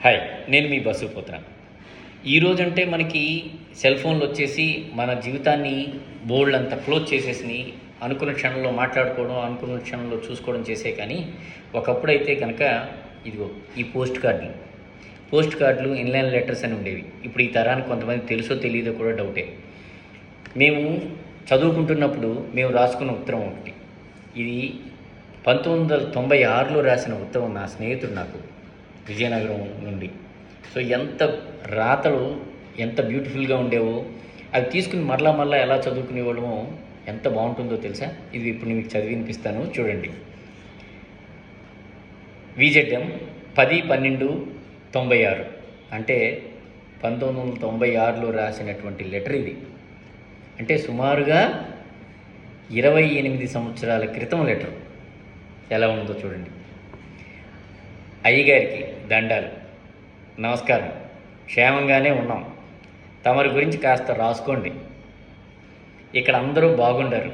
Hi, నేను మీ బసుపుత్ర. ఈరోజు అంటే మనకి సెల్ ఫోన్లు వచ్చేసి మన జీవితాన్ని బోల్డ్ అంత క్లోజ్ చేసేసి అనుకున్న క్షణంలో మాట్లాడుకోవడం, అనుకున్న క్షణంలో చూసుకోవడం చేసే. కానీ ఒకప్పుడైతే కనుక ఇదిగో ఈ పోస్ట్ కార్డులు ఇన్లైన్ లెటర్స్ అని ఉండేవి. ఇప్పుడు ఈ తరానికి కొంతమంది తెలుసో తెలియదో కూడా డౌటే. మేము చదువుకుంటున్నప్పుడు మేము రాసుకున్న ఉత్తరం ఒకటి, ఇది 1996లో రాసిన ఉత్తరం. నా స్నేహితుడు నాకు విజయనగరం నుండి. సో ఎంత రాతలు ఎంత బ్యూటిఫుల్గా ఉండేవో, అవి తీసుకుని మరలా ఎలా చదువుకునేవాళ్ళమో ఎంత బాగుంటుందో తెలుసా. ఇది ఇప్పుడు మీకు చదివి వినిపిస్తాను, చూడండి. విజెడ్ఎం 10/12/96 అంటే 1996లో రాసినటువంటి లెటర్ ఇది. అంటే సుమారుగా 28 సంవత్సరాల క్రితం లెటర్. ఎలా ఉందో చూడండి. అయ్యగారికి దండాలు, నమస్కారం, క్షేమంగానే ఉన్నాం. తమరి గురించి కాస్త రాసుకోండి. ఇక్కడ అందరూ బాగుండరు.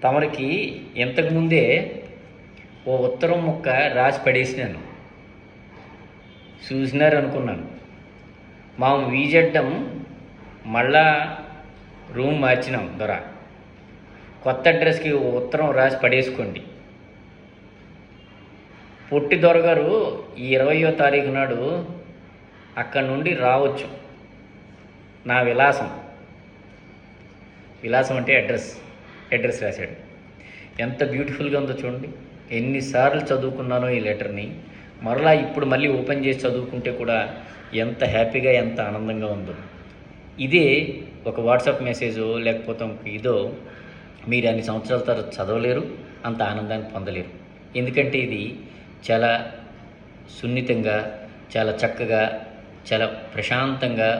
తమరికి ఇంతకుముందే ఓ ఉత్తరం ముక్క రాసి పడేసినాను, చూసినారు అనుకున్నాను. మా వీజెడ్డం మళ్ళా రూమ్ మార్చినాం దొర. కొత్త అడ్రస్కి ఓ ఉత్తరం రాసి పడేసుకోండి. పొట్టి దొరగారు ఈ 20వ తారీఖు నాడు అక్కడి నుండి రావచ్చు. నా విలాసం అంటే అడ్రస్ రాశాడు. ఎంత బ్యూటిఫుల్గా ఉందో చూడండి. ఎన్నిసార్లు చదువుకున్నానో ఈ లెటర్ని. మరలా ఇప్పుడు మళ్ళీ ఓపెన్ చేసి చదువుకుంటే కూడా ఎంత హ్యాపీగా, ఎంత ఆనందంగా ఉందో. ఇదే ఒక వాట్సాప్ మెసేజో లేకపోతే ఇదో మీరు అన్ని సంవత్సరాల తర్వాత చదవలేరు, అంత ఆనందాన్ని పొందలేరు. ఎందుకంటే ఇది చాలా సున్నితంగా, చాలా చక్కగా, చాలా ప్రశాంతంగా